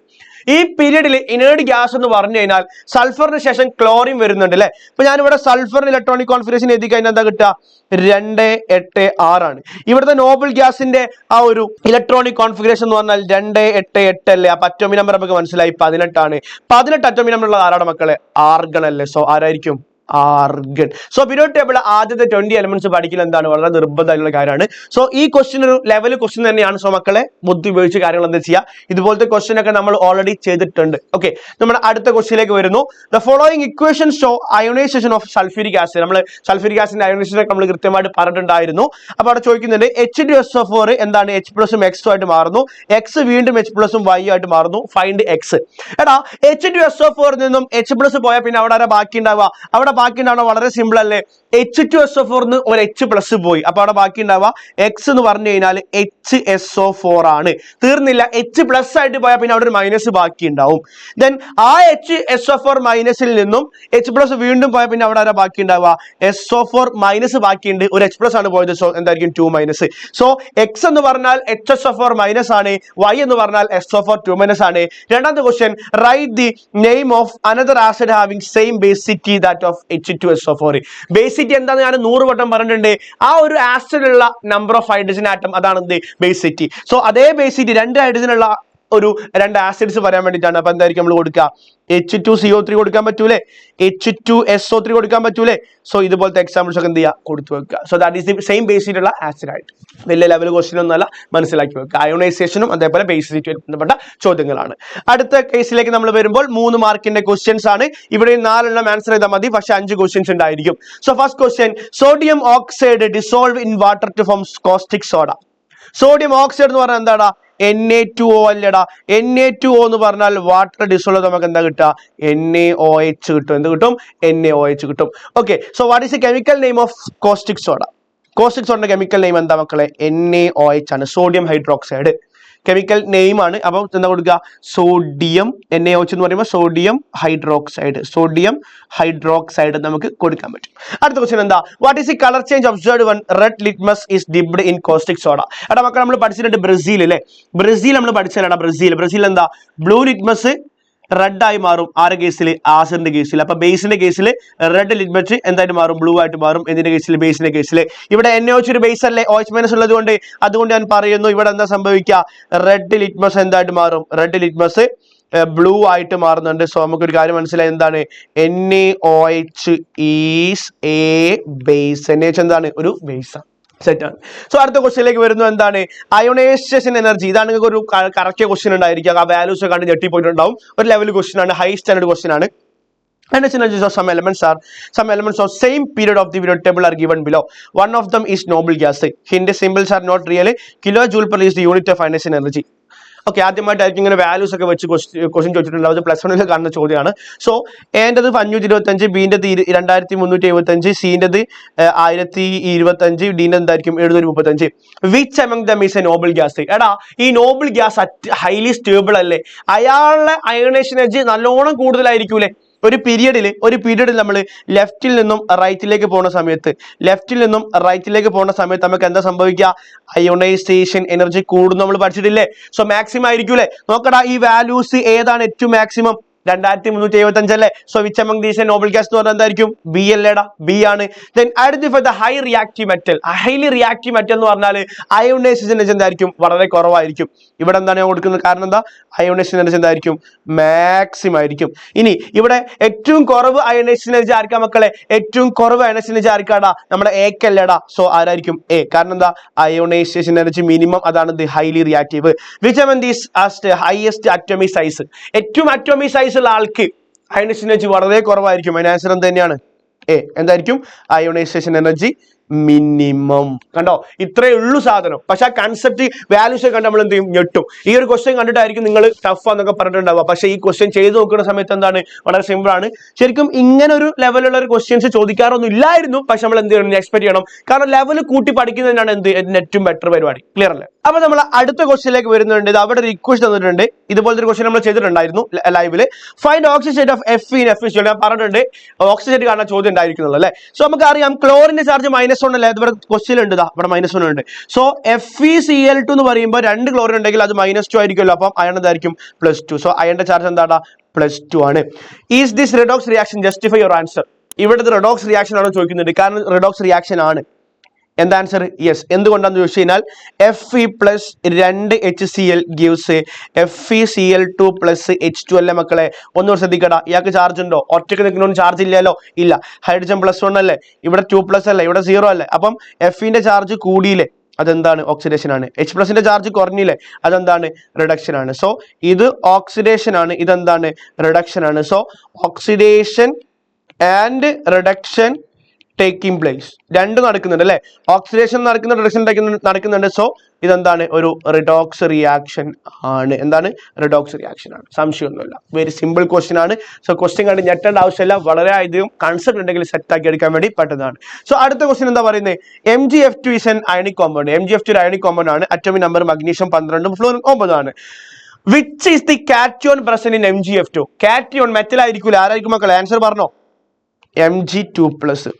ഈ പീരീഡിൽ ഇനേർട്ട് ഗ്യാസ് എന്ന് പറഞ്ഞു കഴിഞ്ഞാൽ സൾഫറിന് ശേഷം ക്ലോറിൻ വരുന്നുണ്ട് അല്ലെ. അപ്പൊ ഞാനിവിടെ സൾഫറിന് ഇലക്ട്രോണിക് കോൺഫിഗറേഷൻ എഴുതി കഴിഞ്ഞാൽ എന്താ കിട്ടുക? 2, 8, 6 ആണ്. ഇവിടുത്തെ നോബിൾ ഗ്യാസിന്റെ ആ ഒരു ഇലക്ട്രോണിക് കോൺഫിഗറേഷൻ എന്ന് പറഞ്ഞാൽ 2, 8, 8 അല്ലേ. അപ്പൊ അറ്റോമിക് നമ്പർ നമുക്ക് മനസ്സിലായി 18 ആണ്. 18 അറ്റോമിക് നമ്പർ ഉള്ളത് ആരാണ് മക്കളെ? ആർഗൺ അല്ലേ. സോ ആരായിരിക്കും? ആർഗൺ. സോ പീരിയോഡിക് ടേബിൾ ആദ്യത്തെ 20 എലമെന്റ്സ് പഠിക്കൽ എന്താണ്? വളരെ നിർബന്ധമായിട്ടുള്ള കാര്യമാണ്. സോ ഈ ക്വസ്റ്റ്യൻ ഒരു ലെവൽ ക്വസ്റ്റ്യൻ തന്നെയാണ്. സോ മക്കളെ ബുദ്ധി ഉപയോഗിച്ച് കാര്യങ്ങൾ എന്താ ചെയ്യുക? ഇതുപോലത്തെ ക്വസ്റ്റ്യൻ ഒക്കെ നമ്മൾ ഓൾറെഡി ചെയ്തിട്ടുണ്ട്. ഓക്കെ, നമ്മുടെ അടുത്ത ക്വസ്റ്റ്യനിലേക്ക് വരുന്നു. The following equation show ionisation of sulphuric acid. നമ്മൾ സൾഫ്യൂരിക് ആസിഡിന്റെ അയോണൈസേഷൻ ഒക്കെ നമ്മൾ കൃത്യമായിട്ട് പറഞ്ഞിട്ടുണ്ടായിരുന്നു. അപ്പൊ അവിടെ ചോദിക്കുന്നുണ്ട് H2SO4 എന്താണ്? H പ്ലസും X ആയിട്ട് മാറുന്നു. X വീണ്ടും H പ്ലസും Y ആയിട്ട് മാറുന്നു. Find X. എടാ H2SO4 നിന്നും H പ്ലസ് പോയാൽ പിന്നെ അവിടെ ആരാ ബാക്കി ഉണ്ടാവുക? അവിടെ ബാക്കി ഉണ്ടാവുക വളരെ സിമ്പിൾ അല്ലേ. H2SO4 ഒരു H പ്ലസ് പോയി. അപ്പൊ അവിടെ ബാക്കി ഉണ്ടാവുക X എന്ന് പറഞ്ഞു കഴിഞ്ഞാൽ HSO4 ആണ്. തീർന്നില്ല. H പ്ലസ് ആയിട്ട് പോയാൽ പിന്നെ അവിടെ ഒരു മൈനസ് ബാക്കി ഉണ്ടാവും. ദെൻ ആ HSO4 മൈനസിൽ നിന്നും H പ്ലസ് വീണ്ടും പോയാൽ പിന്നെ അവിടെ ആരാ ബാക്കി ഉണ്ടാവുക? SO4 മൈനസ് ബാക്കിയുണ്ട്. ഒരു H പ്ലസ് ആണ് പോയത്. സോ എന്തായിരിക്കും? 2 മൈനസ്. സോ X എന്ന് പറഞ്ഞാൽ HSO4 മൈനസ് ആണ്. Y എന്ന് പറഞ്ഞാൽ SO4 2 മൈനസ് ആണ്. രണ്ടാമത്തെ question, write the name of another acid having same basicity that of H2SO4. Basicity എന്താന്ന് ഞാൻ 100 വട്ടം പറഞ്ഞിട്ടുണ്ട്. ആ ഒരു ആസിഡിലുള്ള നമ്പർ ഓഫ് ഹൈഡ്രജൻ ആറ്റം അതാണ് എന്ത്? ബേസിറ്റി. സോ അതേ ബേസിറ്റി 2 ഹൈഡ്രജനുള്ള ഒരു 2 ആസിഡ്സ് പറയാൻ വേണ്ടിയിട്ടാണ്. അപ്പൊ എന്തായിരിക്കും നമ്മൾ കൊടുക്കുക? H2CO3 കൊടുക്കാൻ പറ്റൂലേ? H2SO3 കൊടുക്കാൻ പറ്റൂലേ? സോ ഇതുപോലത്തെ എക്സാമ്പിൾസ് ഒക്കെ എന്ത് ചെയ്യുക? കൊടുത്തു വെക്കുക. So that is the same ബേസിലുള്ള ആസിഡ് ആയിട്ട്. വലിയ ലെവൽ ക്വസ്റ്റ്യൻ ഒന്നല്ല, മനസ്സിലാക്കി വെക്കുക. അയോണൈസേഷനും അതേപോലെ ബേസിറ്റി ബന്ധപ്പെട്ട ചോദ്യങ്ങളാണ്. അടുത്ത കേസിലേക്ക് നമ്മൾ വരുമ്പോൾ 3 മാർക്കിന്റെ ക്വസ്റ്റ്യൻസ് ആണ്. ഇവിടെ 4 ആൻസർ ചെയ്താൽ മതി. പക്ഷെ 5 ക്വസ്റ്റ്യൻസ് ഉണ്ടായിരിക്കും. So first question, sodium oxide dissolve in water to form caustic soda. Sodium oxide എന്ന് പറഞ്ഞാൽ എന്താടാ? Na2O അല്ലടാ. Na2O എന്ന് പറഞ്ഞാൽ വാട്ടർ ഡിസോൾവ് നമുക്ക് എന്താ കിട്ടുക? NaOH കിട്ടും. എന്ത് കിട്ടും? NaOH കിട്ടും. Okay, so what is the chemical name of caustic soda? Caustic സോഡയുടെ കെമിക്കൽ നെയിം എന്താ മക്കളെ? NaOH ആണ്. Sodium hydroxide. കെമിക്കൽ നെയിം ആണ്. അപ്പം എന്താ കൊടുക്കുക, സോഡിയം NaOH എന്ന് പറയുമ്പോൾ സോഡിയം ഹൈഡ്രോക്സൈഡ് നമുക്ക് കൊടുക്കാൻ പറ്റും. അടുത്ത ക്വസ്റ്റ്യൻ എന്താ, what is the colour change observed when red litmus is dipped in caustic soda? എടാ മക്കൾ നമ്മൾ പഠിച്ചിട്ടുണ്ട് ബ്രസീൽ അല്ലേ, ബ്രസീൽ നമ്മൾ പഠിച്ചല്ലേടാ, ബ്രസീൽ എന്താ, ബ്ലൂ ലിറ്റ്മസ് റെഡ് ആയി മാറും ആരുടെ കേസിൽ, ആസിഡിന്റെ കേസിൽ. അപ്പൊ ബേസിന്റെ കേസിൽ റെഡ് ലിറ്റ്മസ് എന്തായിട്ട് മാറും, ബ്ലൂ ആയിട്ട് മാറും. എന്തിന്റെ കേസിൽ, ബേസിന്റെ കേസിൽ. ഇവിടെ NaOH ഒരു ബേസ് അല്ലേ, OH- ഉള്ളത് കൊണ്ട് അതുകൊണ്ട് ഞാൻ പറയുന്നു ഇവിടെ എന്താ സംഭവിക്കുക, റെഡ് ലിറ്റ്മസ് എന്തായിട്ട് മാറും, റെഡ് ലിറ്റ്മസ് ബ്ലൂ ആയിട്ട് മാറുന്നുണ്ട്. സോ നമുക്കൊരു കാര്യം മനസ്സിലായി, എന്താണ്, NaOH is A base. NaOH എന്താണ്, ഒരു ബേസ് ആണ്. സെറ്റാണ്. സോ അടുത്ത ക്വസ്റ്റ്യനിലേക്ക് വരുന്നു, എന്താണ് അയോണൈസേഷൻ എനർജി. ഇതാണ് നിങ്ങൾക്ക് ഒരു കറക്റ്റ് ക്വസ്റ്റ്യൻ ഉണ്ടായിരിക്കുക, ആ വാല്യൂസ് കണ്ട് ഞെട്ടിപ്പോയിട്ടുണ്ടാവും. ഒരു ലെവൽ ക്വസ്റ്റ്യൻ ആണ്, ഹൈ സ്റ്റാൻഡേർഡ് ക്വസ്റ്റ്യൻ ആണ്. Energies of some elements of same period of the periodic table are given below. One of them is noble gas. Hint symbols are not really. Kilojoule per is the unit of ionization energy. Okay, ആദ്യമായിട്ടായിരിക്കും ഇങ്ങനെ values ഒക്കെ വെച്ച് question ചോദിച്ചിട്ടുണ്ടാവും. +1 കാണുന്ന ചോദ്യമാണ്. So എൻ്റെത് 525, ബിൻ്റെത് 2375, സിൻ്റെത് 1025, ഡിൻ്റെ എന്തായിരിക്കും 735. Which among them is A noble gas? എടാ ഈ നോബിൾ ഗ്യാസ് ഹൈലി സ്റ്റേബിൾ അല്ലേ, അയാളുടെ അയണൈസേഷൻ എനർജി നല്ലോണം കൂടുതലായിരിക്കൂലേ. ഒരു പീരീഡിൽ നമ്മൾ ലെഫ്റ്റിൽ നിന്നും റൈറ്റിലേക്ക് പോകുന്ന സമയത്ത് നമുക്ക് എന്താ സംഭവിക്കുക, അയോണൈസേഷൻ എനർജി കൂടും. നമ്മൾ പഠിച്ചിട്ടില്ലേ? So maximum ആയിരിക്കൂലേ. നോക്കടാ ഈ വാല്യൂസ് ഏതാണ് ഏറ്റവും മാക്സിമം, 2375 അല്ലേ. So which among these noble gas എന്ന് പറഞ്ഞാൽ എന്തായിരിക്കും, ബി അല്ലേടാ, ബി ആണ്. Then identify the high reactive metal. Highly reactive metal എന്ന് പറഞ്ഞാൽ അയോണൈസേഷൻ എനർജി എന്തായിരിക്കും, വളരെ കുറവായിരിക്കും. ഇവിടെ എന്താണ് ഞാൻ കൊടുക്കുന്നത്, കാരണം എന്താ, അയോണൈസേഷൻ എനർജി എന്തായിരിക്കും, മാക്സിമം ആയിരിക്കും. ഇനി ഇവിടെ ഏറ്റവും കുറവ് അയോണൈസേഷൻ എനർജി ആർക്കാ മക്കളെ, ഏറ്റവും കുറവ് അയോണൈസേഷൻ എനർജി ആർക്കാടാ, നമ്മുടെ എക്കല്ലേടാ. സോ ആരായിരിക്കും, എ. കാരണം എന്താ, അയോണൈസേഷൻ എനർജി മിനിമം, അതാണ് the highly reactive. Which among these highest atomic size, ഏറ്റവും അറ്റോമിക് സൈസ് ഉള്ള ആൾക്ക് അയോണൈസേഷൻ എനർജി വളരെ കുറവായിരിക്കും. അതിന് ആൻസർ തന്നെയാണ് എ. എന്തായിരിക്കും, അയോണൈസേഷൻ എനർജി മിനിമം. കണ്ടോ, ഇത്രയേ ഉള്ളൂ സാധനം. പക്ഷെ ആ കൺസെപ്റ്റ് വാല്യൂസ് കണ്ട് നമ്മൾ എന്ത് ചെയ്യും, ഞെട്ടും. ഈ ഒരു ക്വസ്റ്റ്യൻ കണ്ടിട്ടായിരിക്കും നിങ്ങൾ ടഫ് എന്നൊക്കെ പറഞ്ഞിട്ടുണ്ടാവുക. പക്ഷെ ഈ ക്വസ്റ്റ്യൻ ചെയ്ത് നോക്കുന്ന സമയത്ത് എന്താണ്, വളരെ സിമ്പിൾ ആണ്. ശരിക്കും ഇങ്ങനെ ഒരു ലെവലുള്ള ഒരു ക്വസ്റ്റ്യൻസ് ചോദിക്കാറൊന്നും ഇല്ലായിരുന്നു. പക്ഷെ നമ്മൾ എന്ത് ചെയ്യണം, എക്സ്പെക്ട് ചെയ്യണം. കാരണം ലെവൽ കൂട്ടി പഠിക്കുന്നതിനാണ് ഏറ്റവും ബെറ്റർ പരിപാടി. ക്ലിയർ അല്ലേ? അപ്പൊ നമ്മൾ അടുത്ത ക്വസ്റ്റ്യനിലേക്ക് വരുന്നുണ്ട്. ഇത് അവിടെ റിക്വസ്റ്റ് തന്നിട്ടുണ്ട്. ഇതുപോലത്തെ ഒരു ക്വസ്റ്റ്യൻ നമ്മൾ ചെയ്തിട്ടുണ്ടായിരുന്നു ലൈവില്. Find oxygen state of Fe in Fe. ഞാൻ പറഞ്ഞിട്ടുണ്ട് ഓക്സിജൻ കാണാൻ ചോദ്യം ഉണ്ടായിരിക്കുന്നുള്ളൂ അല്ലേ. സോ നമുക്ക് അറിയാം ക്ലോറിന്റെ ചാർജ് -1 അല്ലേ. ഇവിടെ ക്വസ്റ്റ്യൻ ഉണ്ട്, ഇവിടെ -1 ഉണ്ട്. സോ FeCl2 എന്ന് പറയുമ്പോൾ 2 ക്ലോറിൻ ഉണ്ടെങ്കിൽ അത് -2 ആയിരിക്കുമല്ലോ. അപ്പം അയൺ എന്തായിരിക്കും, +2. സോ അയണിന്റെ ചാർജ് എന്താടാ, +2 ആണ്. Is this redox reaction justify your answer? ഇവിടുത്തെ റിഡോക്സ് റിയാക്ഷൻ ആണോ ചോദിക്കുന്നുണ്ട്. കാരണം റിഡോക്സ് റിയാക്ഷൻ ആണ്. എന്താ ആൻസർ, യെസ്. എന്തുകൊണ്ടാന്ന് ചോദിച്ചു കഴിഞ്ഞാൽ Fe + 2HCl gives FeCl2 + H2 അല്ലേ മക്കളെ. ഒന്നുകൂടെ ശ്രദ്ധിക്കടാ, ഇയാൾക്ക് ചാർജ് ഉണ്ടോ, ഒറ്റയ്ക്ക് നിൽക്കുന്നൊന്നും ചാർജ് ഇല്ലല്ലോ, ഇല്ല. ഹൈഡ്രജൻ +1 അല്ലേ, ഇവിടെ 2+ അല്ലേ, ഇവിടെ 0 അല്ലേ. അപ്പം Feന്റെ ചാർജ് കൂടിയില്ലേ, അതെന്താണ്, ഓക്സിഡേഷൻ ആണ്. H+ന്റെ ചാർജ് കുറഞ്ഞില്ലേ, അതെന്താണ്, റിഡക്ഷൻ ആണ്. സോ ഇത് ഓക്സിഡേഷൻ ആണ്, ഇതെന്താണ്, റിഡക്ഷൻ ആണ്. So oxidation and reduction taking place, രണ്ടും നടക്കുന്നുണ്ട് അല്ലെ. ഓക്സിഡേഷൻ നടക്കുന്നുണ്ട്, റിഡക്ഷൻ നടക്കുന്നുണ്ട്. സോ ഇതെന്താണ്, ഒരു റിഡോക്സ് റിയാക്ഷൻ ആണ്. എന്താണ്, റിഡോക്സ് റിയാക്ഷൻ ആണ്, സംശയമൊന്നുമില്ല. വെരി സിമ്പിൾ ക്വസ്റ്റ്യൻ ആണ്. സോ ക്വസ്റ്റ്യൻ കണ്ട് ഞെട്ടേണ്ട ആവശ്യമില്ല, വളരെ അധികം കൺസെപ്റ്റ് ഉണ്ടെങ്കിൽ സെറ്റ് ആക്കി എടുക്കാൻ വേണ്ടി പറ്റുന്നതാണ്. സോ അടുത്ത ക്വസ്റ്റ്യൻ എന്താ പറയുന്നത്, Mgf2 is an ionic compound. Mgf2 ഒരു ionic compound ആണ്. അറ്റോമിക് നമ്പർ മഗ്നീഷ്യം 12, ഫ്ലോറിൻ 9 ആണ്. Which is the cation present in Mgf2? Cation metal ആയിരിക്കൂല, ആരായിരിക്കും മക്കളെ, ആൻസർ പറഞ്ഞോ, Mg2+.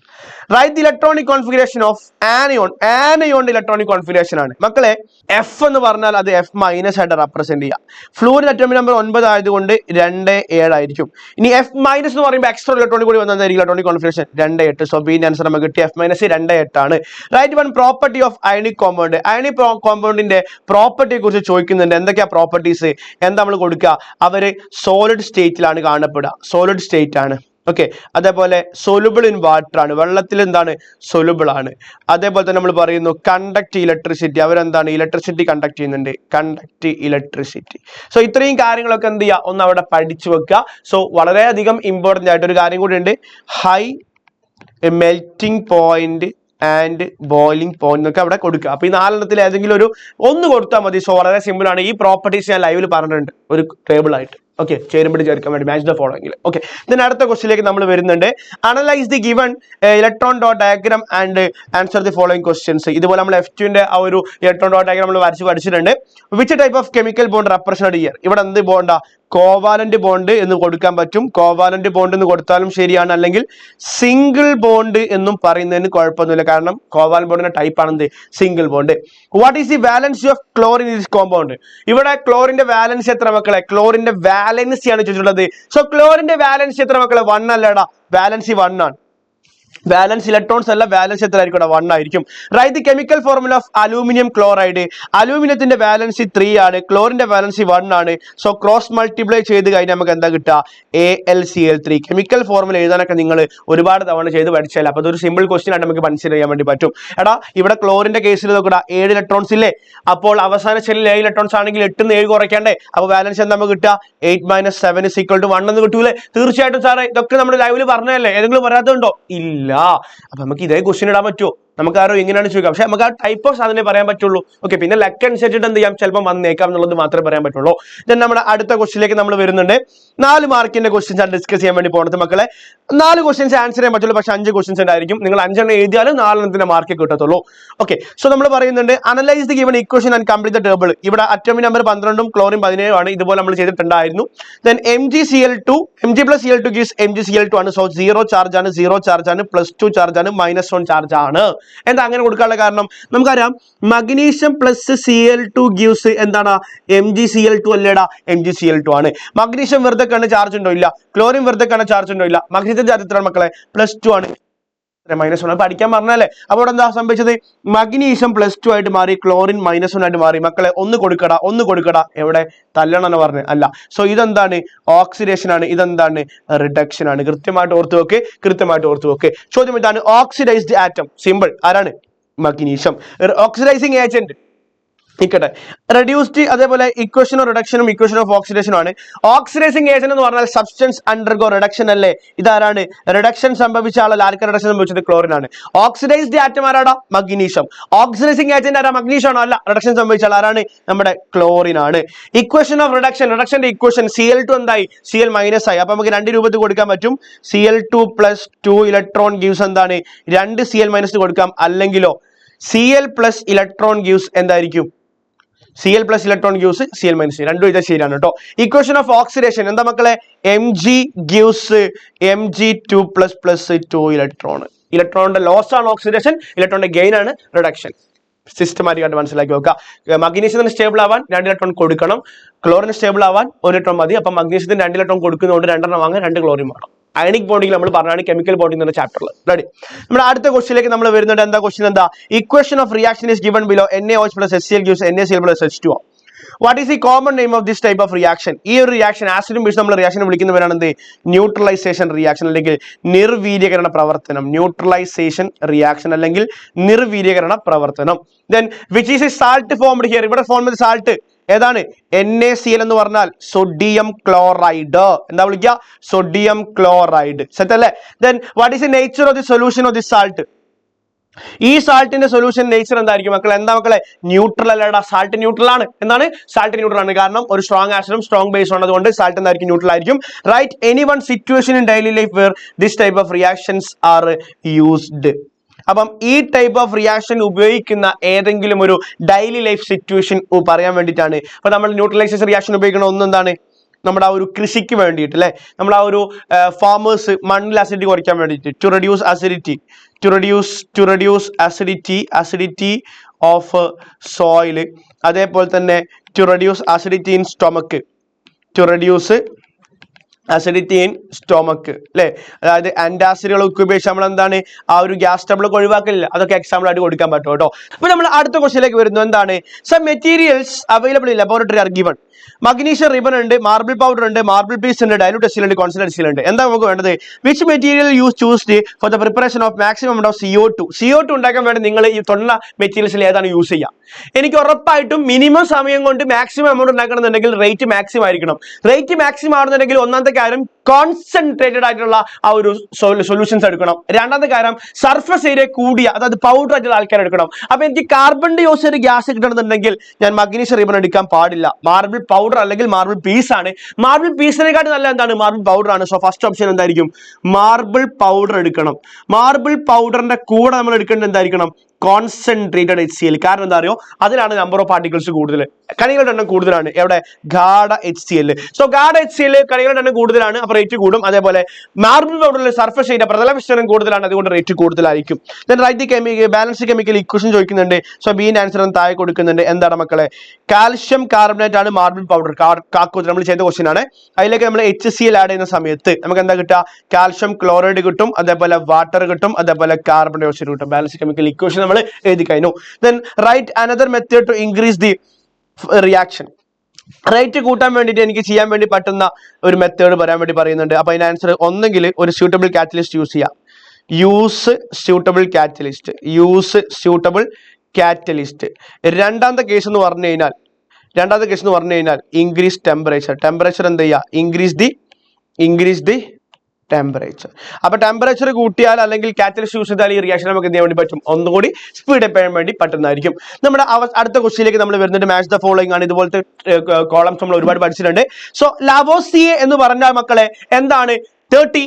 Write the electronic configuration of anion. ആനയോണിന്റെ ഇലക്ട്രോണിക് കോൺഫിഗറേഷൻ ആണ് മക്കളെ. F എന്ന് പറഞ്ഞാൽ അത് F- ആയിട്ട് റെപ്രസെന്റ് ചെയ്യാം. ഫ്ലൂറിൻ അറ്റോമിക് നമ്പർ 9 ആയതുകൊണ്ട് 2,7 ആയിരിക്കും. ഇനി F- എന്ന് പറയുമ്പോൾ എക്സ്ട്രാ ഇലക്ട്രോണിക് കൂടി വന്നതായിരിക്കും electronic configuration 2,8. So B answer നമുക്ക് കിട്ടി F- 2,8 ആണ്. Write one property of ionic compound. Ionic കോമ്പൗണ്ടിന്റെ പ്രോപ്പർട്ടിയെ കുറിച്ച് ചോദിക്കുന്നുണ്ട്. എന്തൊക്കെയാ പ്രോപ്പർട്ടീസ്, എന്താ നമ്മൾ കൊടുക്കുക, അവര് സോളിഡ് സ്റ്റേറ്റിലാണ് കാണപ്പെടുക, സോളിഡ് സ്റ്റേറ്റ് ആണ്. ഓക്കെ, അതേപോലെ സൊലുബിൾ ഇൻ വാട്ടർ ആണ്, വെള്ളത്തിൽ എന്താണ്, സൊലുബിൾ ആണ്. അതേപോലെ തന്നെ നമ്മൾ പറയുന്നു കണ്ടക്ട് ഇലക്ട്രിസിറ്റി, അവരെന്താണ്, ഇലക്ട്രിസിറ്റി കണ്ടക്ട് ചെയ്യുന്നുണ്ട്, കണ്ടക്ട് ഇലക്ട്രിസിറ്റി. സോ ഇത്രയും കാര്യങ്ങളൊക്കെ എന്ത് ചെയ്യുക, ഒന്ന് അവിടെ പഠിച്ചു വെക്കുക. സോ വളരെയധികം ഇമ്പോർട്ടൻ്റ് ആയിട്ട് ഒരു കാര്യം കൂടി ഉണ്ട്, high melting point and boiling point എന്നൊക്കെ അവിടെ കൊടുക്കുക. അപ്പൊ ഈ 4 ഏതെങ്കിലും ഒന്ന് കൊടുത്താൽ മതി. സോ വളരെ സിമ്പിൾ ആണ്. ഈ പ്രോപ്പർട്ടീസ് ഞാൻ ലൈവിൽ പറഞ്ഞിട്ടുണ്ട് ഒരു ടേബിൾ ആയിട്ട്. ഓക്കെ, ചേരുമ്പോൾ ചേർക്കാൻ വേണ്ടി match the following. Okay, then അടുത്ത ക്വസ്റ്റിലേക്ക് നമ്മൾ വരുന്നുണ്ട്. Analyse the given electron dot diagram and answer the following questions. ഇതുപോലെ നമ്മൾ F2ന്റെ ആ ഒരു ഇലക്ട്രോൺ ഡോട്ട് ഡയഗ്രാം നമ്മൾ പഠിച്ചിട്ടുണ്ട്. Which type of chemical bond represent here? ഇവിടെ എന്ത് ബോണ്ടാ? കോവാലന്റ് ബോണ്ട് എന്ന് കൊടുക്കാൻ പറ്റും. കോവാലന്റ് ബോണ്ട് എന്ന് കൊടുത്താലും ശരിയാണ്, അല്ലെങ്കിൽ സിംഗിൾ ബോണ്ട് എന്നും പറയുന്നതിന് കുഴപ്പമൊന്നുമില്ല. കാരണം കോവാലന്റ് ബോണ്ടിന്റെ ടൈപ്പ് ആണെന്ത്? Single bond. What is the valency of chlorine in this compound? ഇവിടെ ക്ലോറിന്റെ വാലൻസി എത്ര മക്കളെ? ക്ലോറിന്റെ വാലൻസി ആണ് ചോദിച്ചിട്ടുള്ളത്. സോ ക്ലോറിന്റെ വാലൻസി എത്ര മക്കളെ? 1 അല്ലടാ, വാലൻസി 1 ആണ്. വാലൻസ് ഇലക്ട്രോൺസ് അല്ല, വാലൻസ് എത്ര ആയിരിക്കും? 1 ആയിരിക്കും. Write the chemical formula of aluminium chloride. അലൂമിനിയത്തിന്റെ വാലൻസി 3 ആണ്, ക്ലോറിന്റെ വാലൻസി 1 ആണ്. സോ ക്രോസ് മൾട്ടിപ്ലൈ ചെയ്ത് കഴിഞ്ഞാൽ നമുക്ക് എന്താ കിട്ടുക? AlCl3. കെമിക്കൽ ഫോർമുല എഴുതാനൊക്കെ നിങ്ങൾ ഒരുപാട് തവണ ചെയ്ത് പഠിച്ചാൽ അപ്പൊ അതൊരു സിമ്പിൾ ക്വസ്റ്റ്യൻ ആയിട്ട് നമുക്ക് കൺസിഡർ ചെയ്യാൻ വേണ്ടി പറ്റും. എടാ ഇവിടെ ക്ലോറിന്റെ കേസിൽ നോക്കടാ, 7 ഇലക്ട്രോൺസ് ഇല്ലേ? അപ്പോൾ അവസാന ഷെല്ലിൽ 7 ഇലക്ട്രോൺസ് ആണെങ്കിൽ 8 7 കുറയ്ക്കണ്ടേ? അപ്പൊ വാലൻസ് എന്താ നമുക്ക് കിട്ടുക? 8 - 7 = 1 എന്ന് കിട്ടൂലേ? തീർച്ചയായിട്ടും സാറേ, ഇതൊക്കെ നമ്മുടെ ലൈവിൽ പറഞ്ഞതല്ലേ, ഏതെങ്കിലും പറയാത്തതുണ്ടോ? ഇല്ല. അപ്പൊ നമുക്ക് ഇതേ ക്വസ്റ്റ്യൻ ഇടാൻ പറ്റുമോ? നമുക്ക് ആരോ ഇങ്ങനെയാണ് ചോദിക്കാം, പക്ഷെ നമുക്ക് ആ ടൈപ്പ് ഓഫ് സാധനം പറയാൻ പറ്റുള്ളൂ. ഓക്കെ, പിന്നെ ലക്ക് അനുസരിച്ചിട്ട് എന്ത് ചെയ്യാം, ചിലപ്പോൾ വന്നേക്കാം എന്നുള്ളത് മാത്രമേ പറയാൻ പറ്റുള്ളൂ. ദെൻ നമ്മുടെ അടുത്ത ക്വസ്റ്റിലേക്ക് നമ്മൾ വരുന്നുണ്ട്. 4 മാർക്കിന്റെ ക്വസ്റ്റ്യൻസ് ആണ് ഡിസ്കസ് ചെയ്യാൻ വേണ്ടി പോകുന്നത് മക്കളെ. 4 ക്വസ്റ്റ്യൻസ് ആൻസർ ചെയ്യാൻ പറ്റുള്ളൂ, പക്ഷെ 5 ക്വസ്റ്റ്യൻസ് ഉണ്ടായിരിക്കും. നിങ്ങൾ 5 എണ്ണം എഴുതിയാലും 4 മാർക്ക് കിട്ടത്തുള്ളൂ. ഓക്കെ, സോ നമ്മൾ പറയുന്നുണ്ട് analyse the given equation and complete the table. ഇവിടെ അറ്റോമിക് നമ്പർ 12 ക്ലോറിൻ 17 ആണ്. ഇതുപോലെ നമ്മൾ ചെയ്തിട്ടുണ്ടായിരുന്നു. Then MgCl2 Mg+Cl2 gives MgCl2 ആണ്. സോ 0 ചാർജ് ആണ്, 0 ചാർജ് ആണ്, +2 ചാർജ് ആണ്, -1 ചാർജ് ആണ്. എന്താ അങ്ങനെ കൊടുക്കാനുള്ള കാരണം? നമുക്കറിയാം മഗ്നീഷ്യം പ്ലസ് Cl2 ഗീവ്സ് എന്താണ്? MgCl2 അല്ലേടാ? MgCl2 ആണ്. മഗ്നീഷ്യം വെറുതെ കണ്ണ് ചാർജ് ഉണ്ടോ? ഇല്ല. ക്ലോറിൻ വെറുതെ കണ്ണ് ചാർജ് ഉണ്ടോ? ഇല്ല. മഗ്നീഷ്യത്തിന്റെ ചാർജ് എത്രയാണ് മക്കളെ? +2 ആണ്. -1 പഠിക്കാൻ പറഞ്ഞല്ലേ. അപ്പോൾ എന്താ സംഭവിച്ചത്? മഗ്നീഷ്യം +2 ആയിട്ട് മാറി, ക്ലോറിൻ -1 ആയിട്ട് മാറി. മക്കളെ ഒന്ന് കൊടുക്കടാ. എവിടെ? തല്ലണം എന്ന് പറഞ്ഞു അല്ല. സോ ഇതെന്താണ്? ഓക്സിഡേഷൻ ആണ്. ഇതെന്താണ്? റിഡക്ഷൻ ആണ്. കൃത്യമായിട്ട് ഓർത്ത് വെക്ക്. ചോദ്യം ഇതാണ്, ഓക്സിഡൈസ്ഡ് ആറ്റം സിമ്പിൾ ആരാണ്? മഗ്നീഷ്യം. ഓക്സിഡൈസിങ് ഏജന്റ് നിൽക്കട്ടെ, റെഡ്യൂസ്ഡ്. അതേപോലെ ഇക്വേഷൻ ഓഫ് റിഡക്ഷനും ഇക്വേഷൻ ഓഫ് ഓക്സിഡേഷനും ആണ്. ഓക്സിഡൈസിങ് ഏജന്റ് എന്ന് പറഞ്ഞാൽ സബ്സ്റ്റൻസ് അണ്ടർഗോ റിഡക്ഷൻ അല്ലേ? ഇതാരാണ്? റിഡക്ഷൻ സംഭവിച്ച ആളല്ല. ആർക്ക് റിഡക്ഷൻ സംഭവിച്ചത്? ക്ലോറിൻ ആണ്. ഓക്സിഡൈസ്ഡ് ആറ്റം ആരാടാ? മഗ്നീഷ്യം. ഓക്സിഡൈസിങ് ഏജന്റ് ആരാ? മഗ്നീഷ്യം ആണോ? അല്ല. റിഡക്ഷൻ സംഭവിച്ച ആൾ ആരാണ്? നമ്മുടെ ക്ലോറിൻ ആണ്. ഇക്വേഷൻ ഓഫ് റിഡക്ഷന്റെ ഇക്വേഷൻ Cl2 എന്തായി? Cl- ആയി. അപ്പൊ നമുക്ക് 2 രൂപത്തിൽ കൊടുക്കാൻ പറ്റും. Cl2 + 2 ഇലക്ട്രോൺ ഗീവ്സ് എന്താണ്? 2 Cl- കൊടുക്കാം. അല്ലെങ്കിലോ Cl + ഇലക്ട്രോൺ ഗീവ്സ് എന്തായിരിക്കും? Cl + ഇലക്ട്രോൺ ഗീവ്സ് Cl- രണ്ടും ഇത് ശരിയാണ് കേട്ടോ. ഇക്വേഷൻ ഓഫ് ഓക്സിഡേഷൻ എന്താ മക്കളെ? Mg gives Mg2 + 2 electron. ഇലക്ട്രോണിന്റെ ലോസ് ആണ് ഓക്സിഡേഷൻ, ഇലക്ട്രോണിന്റെ ഗെയിൻ ആണ് റിഡക്ഷൻ. സിസ്റ്റമാറ്റിക് ആയിട്ട് മനസ്സിലാക്കി വെക്കുക. മഗ്നീഷ്യത്തിന് സ്റ്റേബിൾ ആവാൻ 2 ഇലക്ട്രോൺ കൊടുക്കണം, ക്ലോറിന് സ്റ്റേബിൾ ആവാൻ 1 ഇലക്ട്രോൺ മതി. അപ്പൊ മഗ്നീഷ്യത്തിന് 2 ഇലക്ട്രോൺ കൊടുക്കുന്നതുകൊണ്ട് 2 എണ്ണം വാങ്ങാൻ 2 ക്ലോറിൻ വേണം. അയണിക് ബോണ്ടിങ് നമ്മൾ പറഞ്ഞാണ് കെമിക്കൽ ബോണ്ടിങ് എന്ന ചാപ്റ്ററിൽ. റെഡി? നമ്മുടെ അടുത്ത ക്വസ്റ്റിലേക്ക് നമ്മൾ വരുന്നുണ്ട്. എന്താ ക്വസ്റ്റ്യൻ? എന്താ? Equation of reaction is given below. NaOH + HCl gives NaCl + H2O. What is the common name of this type of reaction? ഈ ഒരു റിയാക്ഷൻ ആസിഡും ബേസും നമ്മൾ റിയാക്ഷൻ വിളിക്കുന്നവരാണ് എന്ത്? ന്യൂട്രലൈസേഷൻ റിയാക്ഷൻ അല്ലെങ്കിൽ നിർവീര്യകരണ പ്രവർത്തനം. ന്യൂട്രലൈസേഷൻ റിയാക്ഷൻ അല്ലെങ്കിൽ നിർവീര്യകരണ പ്രവർത്തനം. Then which is A salt formed here? ഇവിടെ ഫോം ചെയ്ത സാൾട്ട് ഏതാണ്? NaCl എന്ന് പറഞ്ഞാൽ സോഡിയം ക്ലോറൈഡ്. എന്താ വിളിക്കുക? Sodium chloride. സെറ്റ് അല്ലേ? Then what is the nature of the solution of this salt? ഈ സാൾട്ടിന്റെ സൊല്യൂഷൻ നേച്ചർ എന്തായിരിക്കും മക്കളെ? എന്താ മക്കളെ? ന്യൂട്രൽ അല്ലടാ. സാൾട്ട് ന്യൂട്രൽ ആണ്. എന്താണ്? സാൾട്ട് ന്യൂട്രൽ ആണ്. കാരണം ഒരു സ്ട്രോങ് ആസിഡും സ്ട്രോങ് ബേസും ഉള്ളതുകൊണ്ട് സാൾട്ട് എന്തായിരിക്കും? ന്യൂട്രൽ ആയിരിക്കും. Write any one situation in daily life where this type of reactions are used. അപ്പം ഈ ടൈപ്പ് ഓഫ് റിയാക്ഷൻ ഉപയോഗിക്കുന്ന ഏതെങ്കിലും ഒരു ഡെയിലി ലൈഫ് സിറ്റുവേഷൻ പറയാൻ വേണ്ടിയിട്ടാണ്. അപ്പൊ നമ്മൾ ന്യൂട്രലൈസേഷൻ റിയാക്ഷൻ ഉപയോഗിക്കുന്ന ഒന്നെന്താണ്? നമ്മുടെ ആ ഒരു കൃഷിക്ക് വേണ്ടിയിട്ട് അല്ലെ, നമ്മൾ ആ ഒരു ഫാമേഴ്സ് മണ്ണിൽ അസിഡിറ്റി കുറയ്ക്കാൻ വേണ്ടിയിട്ട് to reduce acidity of soil. അതേപോലെ തന്നെ to reduce acidity in stomach, അല്ലെ. അതായത് ആന്റാസിഡുകളൊക്കെ ഉപയോഗിച്ച് നമ്മൾ എന്താണ് ആ ഒരു ഗ്യാസ് ട്രബിൾ ഒഴിവാക്കില്ല. അതൊക്കെ എക്സാമ്പിൾ ആയിട്ട് കൊടുക്കാൻ പറ്റും കേട്ടോ. അപ്പൊ നമ്മൾ അടുത്ത ക്വസ്റ്റ്യനിലേക്ക് വരുന്നു. എന്താണ്? Some materials available in laboratory are given. Magnesium ribbon ഉണ്ട്, മാർബിൾ പൗഡർ ഉണ്ട്, മാർബിൾ പീസ് ഉണ്ട്, ഡൈലൂട്ട് എസിൽ ഉണ്ട്, കോൺസെൻട്രേറ്റ് എസിൽ ഉണ്ട്. എന്താ നമുക്ക് വേണ്ടത്? Which material is choosed for the preparation of maximum amount of CO2 ഉണ്ടാക്കാൻ വേണ്ടി നിങ്ങൾ ഈ തൊണ്ട മെറ്റീരിയൽസിൽ ഏതാണ് യൂസ് ചെയ്യുക? എനിക്ക് ഉറപ്പായിട്ടും മിനിമം സമയം കൊണ്ട് മാക്സിമം എമൗണ്ട് ഉണ്ടാക്കണമെന്നുണ്ടെങ്കിൽ റേറ്റ് മാക്സിമം ആയിരിക്കണം. റേറ്റ് മാക്സിമം ആണെന്നുണ്ടെങ്കിൽ ഒന്നാമത്തെ കാര്യം കോൺസെൻട്രേറ്റഡ് ആയിട്ടുള്ള ആ ഒരു സൊല്യൂഷൻസ് എടുക്കണം. രണ്ടാമത്തെ കാര്യം സർഫസ് ഏരിയ കൂടിയ, അതായത് പൗഡർ ആയിട്ടുള്ള ആൾക്കാർ എടുക്കണം. അപ്പൊ എനിക്ക് കാർബൺ ഡൈ ഓക്സൈഡ് ഗ്യാസ് കിട്ടണമെന്നുണ്ടെങ്കിൽ ഞാൻ മഗ്നീഷ്യം റിബൺ എടുക്കാൻ പാടില്ല. മാർബിൾ പൗഡർ അല്ലെങ്കിൽ മാർബിൾ പീസ് ആണ്. മാർബിൾ പീസിനെക്കാട്ടും നല്ല എന്താണ്? മാർബിൾ പൗഡർ ആണ്. സോ ഫസ്റ്റ് ഓപ്ഷൻ എന്തായിരിക്കും? മാർബിൾ പൗഡർ എടുക്കണം. മാർബിൾ പൗഡറിന്റെ കൂടെ നമ്മൾ എടുക്കേണ്ടത് എന്തായിരിക്കണം? Concentrated HCl. കാരണം എന്താ അറിയോ? അതിലാണ് നമ്പർ ഓഫ് പാർട്ടിക്കിൾസ് കൂടുതൽ, കണികളുടെ എണ്ണം കൂടുതലാണ്. എവിടെ? ഗാഢ HCl. സോ ഗാഢ HCl കണികളുടെ എണ്ണം കൂടുതലാണ്, അപ്പൊ റേറ്റ് കൂടും. അതേപോലെ മാർബിൾ പൗഡറിൽ സർഫസ് ഏരിയ പ്രതല വിസ്തീർണ്ണം കൂടുതലാണ്, അതുകൊണ്ട് റേറ്റ് കൂടുതലായിരിക്കും. Write the balance chemical equation ചോദിക്കുന്നുണ്ട്. സോ ബീന്റെ ആൻസർ താഴെ കൊടുക്കുന്നുണ്ട്. എന്താണ് മക്കളെ? കാൽഷ്യം കാർബണേറ്റ് ആണ് മാർബിൾ പൗഡർ. കാക്കോച്ച് നമ്മൾ ചെയ്ത ക്വസ്റ്റ്യൻ ആണ്. അതിലേക്ക് നമ്മൾ HCl ആഡ് ചെയ്യുന്ന സമയത്ത് നമുക്ക് എന്താ കിട്ടുക? കാൽഷ്യം ക്ലോറൈഡ് കിട്ടും, അതേപോലെ വാട്ടർ കിട്ടും, അതേപോലെ കാർബൺ ഡൈ ഓക്സൈഡ് കിട്ടും. ബാലൻസ് കെമിക്കൽ ഇക്വേഷൻ നമ്മൾ എഴുതി കഴിഞ്ഞു. Then write another method to increase the reaction. Rate കൂട്ടാൻ വേണ്ടിയിട്ട് എനിക്ക് ചെയ്യാൻ വേണ്ടി പറ്റുന്ന ഒരു മെത്തേഡ് പറയാൻ വേണ്ടി പറയുന്നുണ്ട്. അപ്പൊ അതിന്റെ ആൻസർ ഒന്നെങ്കിൽ ഒരു സ്യൂട്ടബിൾ കാറ്റലിസ്റ്റ് യൂസ് ചെയ്യാം. Use suitable catalyst. രണ്ടാമത്തെ കേസ് എന്ന് പറഞ്ഞു കഴിഞ്ഞാൽ ഇൻക്രീസ് ടെമ്പറേച്ചർ എന്ത് ചെയ്യുക? Increase the temperature. അപ്പൊ ടെമ്പറേച്ചർ കൂട്ടിയാൽ അല്ലെങ്കിൽ കാറ്റലിസ്റ്റ് യൂസ് ചെയ്താൽ ഈ റിയാക്ഷൻ നമുക്ക് എന്ത് ചെയ്യാൻ വേണ്ടി പറ്റും? ഒന്നുകൂടി സ്പീഡ് അപ്പ് ചെയ്യാൻ വേണ്ടി പറ്റുന്നതായിരിക്കും. നമ്മുടെ അടുത്ത ക്വസ്റ്റ്യനിലേക്ക് നമ്മൾ വരുന്നുണ്ട്. മാച്ച് ദ ഫോളോയിങ് ആണ്. ഇതുപോലത്തെ കോളംസ് നമ്മൾ ഒരുപാട് പഠിച്ചിട്ടുണ്ട്. സോ ലാവോസിയെ എന്ന് പറഞ്ഞാൽ മക്കളെ എന്താണ്? 30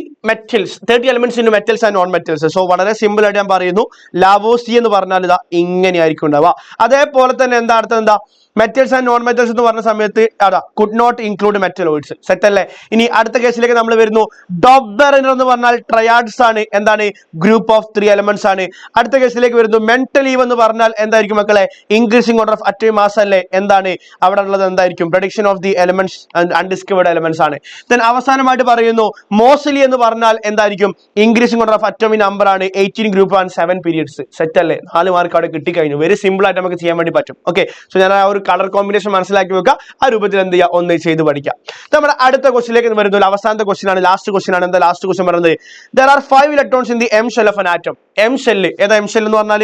elements in metals and non-metals. So വളരെ സിമ്പിൾ ആയിട്ട് ഞാൻ പറയുന്നു. ലാവോസിയെ എന്ന് പറഞ്ഞാൽ ഇതാ ഇങ്ങനെയായിരിക്കും ഉണ്ടാവുക. അതേപോലെ തന്നെ എന്താ അർത്ഥം? എന്താ മെറ്റൽസ് ആൻഡ് നോൺ മെറ്റൽസ് എന്ന് പറഞ്ഞ സമയത്ത് അതാ could not include metalloids. Set അല്ലേ? ഇനി അടുത്ത കേസിലേക്ക് നമ്മൾ വരുന്നു. ഡോബെറിനർ എന്ന് പറഞ്ഞാൽ ട്രയാഡ്സ് ആണ്. എന്താണ്? ഗ്രൂപ്പ് ഓഫ് 3 എലമെന്റ്സ് ആണ്. അടുത്ത കേസിലേക്ക് വരുന്നു. മെന്റലീവ് എന്ന് പറഞ്ഞാൽ എന്തായിരിക്കും മക്കളെ? Increasing order of atomic mass അല്ലേ? എന്താണ് അവിടെ ഉള്ളത്? എന്തായിരിക്കും? Prediction of the elements and undiscovered elements ആണ്. ദെൻ അവസാനമായിട്ട് പറയുന്നു മോസ്ലി എന്ന് പറഞ്ഞാൽ എന്തായിരിക്കും? Increasing order of atomic number ആണ്. 18 ഗ്രൂപ്പ് ആൻഡ് 7 പീരിയഡ്സ്. സെറ്റ് അല്ലേ? 4 മാർക്ക് അവിടെ കിട്ടിക്കഴിഞ്ഞു. വെരി സിമ്പിൾ ആയിട്ട് നമുക്ക് ചെയ്യാൻ വേണ്ടി പറ്റും. ഓക്കെ, സോ ഞാൻ ആ ഒരു കളർ കോമ്പിനേഷൻ മനസ്സിലാക്കി വെക്കുക. ആ രൂപത്തിൽ എന്ത് ചെയ്യുക? ഒന്ന് ചെയ്ത് പഠിക്കാം. നമ്മുടെ അടുത്ത ക്വസ്റ്റിലേക്ക് വരുന്നത് അവസാനത്തെ ക്വസ്റ്റ്യൻ ആണ്, ലാസ്റ്റ് ക്വസ്റ്റ്യൻ ആണ്. എന്താ ലാസ്റ്റ് ക്വസ്റ്റ്യൻ പറയുന്നത്? there are 5 electrons in the M shell of an atom. M shell ഏതാ? M shell എന്ന് പറഞ്ഞാൽ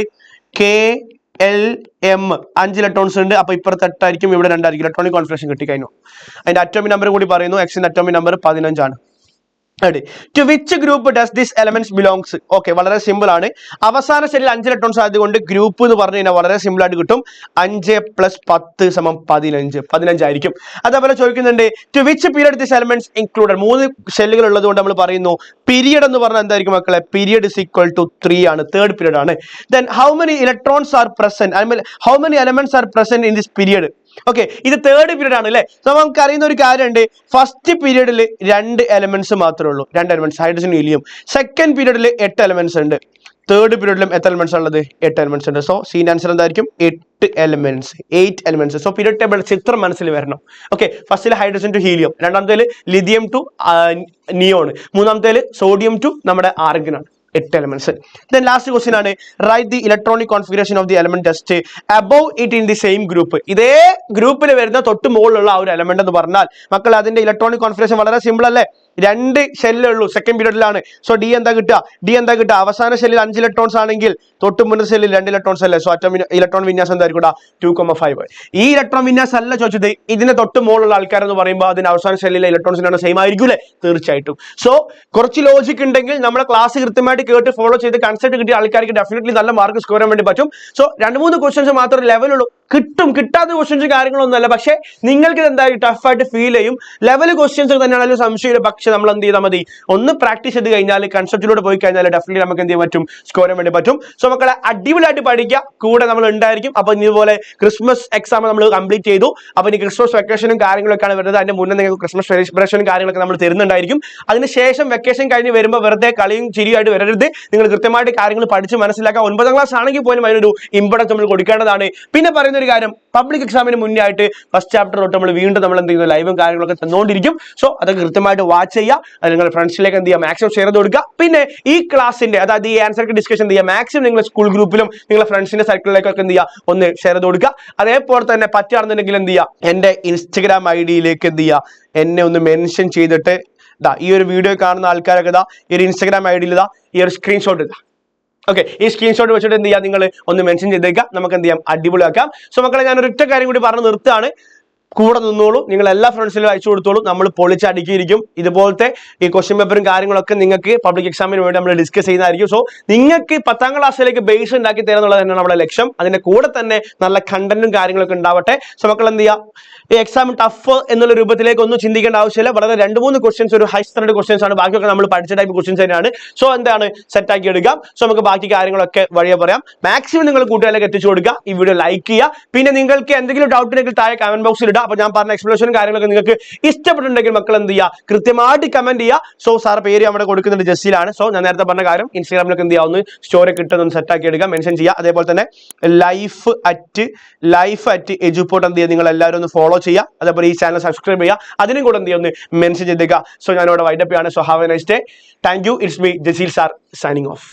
KLM 5 ഇലക്ട്രോൺസ് ഉണ്ട്. അപ്പൊ ഇപ്പുറത്തെ 8 ആയിരിക്കും, ഇവിടെ 2 ആയിരിക്കും. ഇലക്ട്രോണിക് കോൺഫിഗറേഷൻ കിട്ടിക്കഴിഞ്ഞു. അതിന്റെ അറ്റോമിക് നമ്പർ കൂടി പറയുന്നു. എക്സിന്റെ അറ്റോമിക് നമ്പർ 15 ആണ്. To which group does this elements belongs? Okay, വളരെ സിമ്പിൾ ആണ്. അവസാന ഷെല്ലിൽ 5 ഇലക്ട്രോൺസ് ആയതുകൊണ്ട് ഗ്രൂപ്പ് എന്ന് പറഞ്ഞു കഴിഞ്ഞാൽ വളരെ സിമ്പിൾ ആയിട്ട് കിട്ടും. 5 + 10 = 15 ആയിരിക്കും. അതേപോലെ ചോദിക്കുന്നുണ്ട് to which period this elements included? 3 ഷെല്ലുകൾ ഉള്ളത് കൊണ്ട് നമ്മൾ പറയുന്നു പീരിയഡ് എന്ന് പറഞ്ഞാൽ എന്തായിരിക്കും മക്കളെ? പീരിയഡ് = 3 ആണ്. തേർഡ് പീരിയഡ് ആണ്. Then how many electrons are present? I mean how many elements are present in this period? Okay, ഇത് തേർഡ് പീരീഡ് ആണ് അല്ലേ? നമുക്ക് അറിയുന്ന ഒരു കാര്യമുണ്ട്. ഫസ്റ്റ് പീരീഡിൽ 2 എലമെന്റ്സ് മാത്രമേ ഉള്ളൂ. 2 എലമെന്റ്സ് ഹൈഡ്രജൻ ഹീലിയം. സെക്കൻഡ് പീരീഡിൽ 8 എലമെന്റ്സ് ഉണ്ട്. തേർഡ് പീരീഡിലും എത്ര എലമെന്റ്സ് ഉള്ളത്? 8 എലമെന്റ്സ് ഉണ്ട്. സോ സീൻ്റെ ആൻസർ എന്തായിരിക്കും? 8 എലമെന്റ്സ്. സോ പീരിയഡ് ടേബിൾ ചിത്രം മനസ്സിൽ വരണം. ഓക്കെ, ഫസ്റ്റിൽ ഹൈഡ്രജൻ ടു ഹീലിയം, രണ്ടാമത്തേൽ ലിഥിയം ടു നിയോൺ, മൂന്നാമത്തേൽ സോഡിയം ടു നമ്മുടെ ആർഗൺ ആണ്. 8 elements. Then last question ആണ് write the electronic configuration of the element just above it in the same group. ഇതേ ഗ്രൂപ്പിൽ വരുന്ന തൊട്ട് മുകളിലുള്ള ആ ഒരു എലമെന്റ് എന്ന് പറഞ്ഞാൽ മക്കൾ അതിന്റെ ഇലക്ട്രോണിക് കോൺഫിഗറേഷൻ വളരെ സിമ്പിൾ അല്ലേ? 2 ഷെല്ലേ ഉള്ളൂ, സെക്കൻഡ് പീരീഡിലാണ്. സോ ഡി എന്താ കിട്ടുക? അവസാന ഷെല്ലിൽ 5 ഇലക്ട്രോൺസ് ആണെങ്കിൽ തൊട്ട് മുന്നേ ഷെല്ലിൽ 2 ഇലക്ട്രോൺസ് അല്ലേ? സോ ഇലക്ട്രോൺ വിന്യാസം എന്തായിരിക്കും? 2,5. ഈ ഇലക്ട്രോൺ വിന്യാസം അല്ല ചോദിച്ചത്, ഇതിന്റെ തൊട്ട് മുകളിലുള്ള ആൾക്കാർ എന്ന് പറയുമ്പോൾ അതിന്റെ അവസാന ഷെല്ലിലെ ഇലക്ട്രോൺസിനാണ് സെയിം ആയിരിക്കും അല്ലേ? തീർച്ചയായിട്ടും. സോ കുറച്ച് ലോജിക് ഉണ്ടെങ്കിൽ നമ്മുടെ ക്ലാസ് കൃത്യമായിട്ട് കേട്ട് ഫോളോ ചെയ്ത് കൺസെപ്റ്റ് കിട്ടിയ ആൾക്കാർക്ക് ഡെഫിനറ്റ്ലി നല്ല മാർക്ക് സ്കോർ ചെയ്യാൻ വേണ്ടി പറ്റും. സോ 2-3 ക്വസ്റ്റ്യൻസ് മാത്രമേ ലെവലുള്ളൂ. കിട്ടാത്ത ക്വസ്റ്റ്യൻസ് കാര്യങ്ങളൊന്നുമല്ല, പക്ഷേ നിങ്ങൾക്ക് ഇത് എന്തായാലും ടഫായിട്ട് ഫീൽ ചെയ്യും. ലെവൽ ക്വസ്റ്റ്യൻസ് തന്നെയാണെങ്കിലും സംശയമില്ല. പക്ഷെ നമ്മൾ എന്ത് ചെയ്താൽ മതി? ഒന്ന് പ്രാക്ടീസ് ചെയ്ത് കഴിഞ്ഞാൽ, കൺസെപ്റ്റിലൂടെ പോയി കഴിഞ്ഞാൽ ഡെഫിനറ്റ്ലി നമുക്ക് എന്ത് ചെയ്യാൻ പറ്റും? സ്കോർ ചെയ്യാൻ വേണ്ടി പറ്റും. സോ മക്കളെ അടിപൊളിയായിട്ട് പഠിക്കുക, കൂടെ നമ്മൾ ഉണ്ടായിരിക്കും. അപ്പൊ ഇതുപോലെ ക്രിസ്മസ് എക്സാം നമ്മൾ കംപ്ലീറ്റ് ചെയ്തു. അപ്പൊ ഇനി ക്രിസ്മസ് വെക്കേഷനും കാര്യങ്ങളൊക്കെയാണ് വരുന്നത്. അതിന്റെ മുന്നേ നിങ്ങൾക്ക് ക്രിസ്മസ് സെലിബ്രേഷനും കാര്യങ്ങളൊക്കെ നമ്മൾ തരുന്നുണ്ടായിരിക്കും. അതിനുശേഷം വെക്കേഷൻ കഴിഞ്ഞ് വരുമ്പോൾ വെറുതെ കളിയും ചിരിയായിട്ട് വരരുത്. നിങ്ങൾ കൃത്യമായിട്ട് കാര്യങ്ങൾ പഠിച്ച് മനസ്സിലാക്കുക. 9ാം ക്ലാസ് ആണെങ്കിൽ പോലും അതിനൊരു ഇമ്പോർട്ടൻസ് നമ്മൾ കൊടുക്കേണ്ടതാണ്. പിന്നെ പറയുന്ന ഒരു കാര്യം, പബ്ലിക് എക്സാമിന് മുന്നേ ആയിട്ട് ഫസ്റ്റ് ചാപ്റ്റർ തൊട്ട് നമ്മൾ വീണ്ടും നമ്മൾ എന്ത് ചെയ്യുന്നു? ലൈവും കാര്യങ്ങളൊക്കെ തന്നുകൊണ്ടിരിക്കും. സോ അതൊക്കെ കൃത്യമായിട്ട് വാച്ച് ചെയ്യുക. അത് നിങ്ങൾ ഫ്രണ്ട്സിലേക്ക് എന്ത് ചെയ്യുക? മാക്സിമം ഷെയർ ചെയ്ത് കൊടുക്കുക. പിന്നെ ഈ ക്ലാസിന്റെ അതായത് ഈ ആൻസർ ഡിസ്കഷൻ എന്ത് ചെയ്യുക? മാക്സിമം നിങ്ങൾ സ്കൂൾ ഗ്രൂപ്പിലും നിങ്ങളുടെ ഫ്രണ്ട്സിന്റെ സർക്കിളിലേക്കൊക്കെ എന്ത് ചെയ്യുക? ഒന്ന് ഷെയർ ചെയ്ത് കൊടുക്കുക. അതേപോലെ തന്നെ പറ്റുകയാണെന്നുണ്ടെങ്കിൽ എന്ത് ചെയ്യുക? എന്റെ ഇൻസ്റ്റഗ്രാം ID-യിലേക്ക് എന്ത് ചെയ്യുക? എന്നെ ഒന്ന് മെൻഷൻ ചെയ്തിട്ട് ഈ ഒരു വീഡിയോ കാണുന്ന ആൾക്കാരൊക്കെ ഈ ഒരു ഇൻസ്റ്റഗ്രാം ID-യിൽ ഈ ഒരു സ്ക്രീൻഷോട്ട് ഇതാ. ഓക്കെ, ഈ സ്ക്രീൻഷോട്ട് വെച്ചിട്ട് എന്ത് ചെയ്യാം? നിങ്ങൾ ഒന്ന് മെൻഷൻ ചെയ്തേക്കാം. നമുക്ക് എന്ത് ചെയ്യാം? അടിപൊളിയാക്കാം. സോ മക്കളെ, ഞാൻ ഒരൊറ്റ കാര്യം കൂടി പറഞ്ഞ് നിർത്തുകയാണ്. കൂടെ നിന്നോളൂ, നിങ്ങൾ എല്ലാ ഫ്രണ്ട്സിലും അയച്ചു കൊടുത്തോളൂ, നമ്മൾ പൊളിച്ചടുക്കിയിരിക്കും. ഇതുപോലത്തെ ഈ ക്വസ്റ്റ്യൻ പേപ്പറും കാര്യങ്ങളൊക്കെ നിങ്ങൾക്ക് പബ്ലിക് എക്സാമിന് വേണ്ടി നമ്മൾ ഡിസ്കസ് ചെയ്യുന്നതായിരിക്കും. സോ നിങ്ങൾക്ക് 10ാം ക്ലാസ്സിലേക്ക് ബേസ് ഉണ്ടാക്കി തരുക എന്നുള്ളത് തന്നെയാണ് നമ്മുടെ ലക്ഷ്യം. അതിന്റെ കൂടെ തന്നെ നല്ല കണ്ടന്റും കാര്യങ്ങളൊക്കെ ഉണ്ടാവട്ടെ. സോ മക്കൾ എന്ത് ചെയ്യുക, ഈ എക്സാം ടഫ് എന്നുള്ള രൂപത്തിലേക്ക് ഒന്നും ചിന്തിക്കേണ്ട ആവശ്യമില്ല. വളരെ 2-3 ക്വസ്റ്റ്യൻസ്, ഒരു ഹൈ സ്റ്റാൻഡേർഡ് ക്വസ്റ്റ്യൻസ് ആണ്. ബാക്കിയൊക്കെ നമ്മൾ പഠിച്ച ടൈപ്പ് ക്വസ്റ്റ്യൻസ് തന്നെയാണ്. സോ എന്താണ്, സെറ്റ് ആക്കി എടുക്കാം. സോ നമുക്ക് ബാക്കി കാര്യങ്ങളൊക്കെ വഴിയെ പറയാം. മാക്സിമം നിങ്ങൾ കൂട്ടുകാരിലേക്ക് എത്തിച്ചു കൊടുക്കുക. ഈ വീഡിയോ ലൈക്ക് ചെയ്യുക. പിന്നെ നിങ്ങൾക്ക് എന്തെങ്കിലും ഡൗട്ട് ഉണ്ടെങ്കിൽ താഴെ കമന്റ് ബോക്സിൽ ഇടുക. അപ്പോൾ ഞാൻ പറഞ്ഞ എക്സ്പ്ലനേഷനും കാര്യങ്ങളൊക്കെ നിങ്ങൾക്ക് ഇഷ്ടപ്പെട്ടിട്ടുണ്ടെങ്കിൽ മക്കൾ എന്ത് ചെയ്യുക, കൃത്യമായിട്ട് കമന്റ് ചെയ്യുക. സോ സാർ പേര് അവിടെ കൊടുക്കുന്നുണ്ട്, ജസ്റ്റിലാണ്. സോ ഞാൻ നേരത്തെ പറഞ്ഞ കാര്യം ഇൻസ്റ്റാഗ്രാമിലൊക്കെ എന്ത് ചെയ്യാവുന്ന സ്റ്റോറി കിട്ടുന്ന സെറ്റ് ആക്കി എടുക്കുക, മെൻഷൻ ചെയ്യുക. അതേപോലെ തന്നെ ലൈഫ്@എജുപോർട്ട് എന്ത് ചെയ്യുക, നിങ്ങൾ എല്ലാവരും ഒന്ന് ഫോളോ ചെയ്യുക. അതേപോലെ ഈ ചാനൽ സബ്സ്ക്രൈബ് ചെയ്യുക. അതിനും കൂടെ എന്ത് ചെയ്യുക, ഒന്ന് മെൻഷൻ ചെയ്തേക്കുക. സോ ഞാനിവിടെ വൈൻഡപ്പ് ചെയ്യാണ്. So have A nice day. Thank you. It's me Jaseel sir signing off.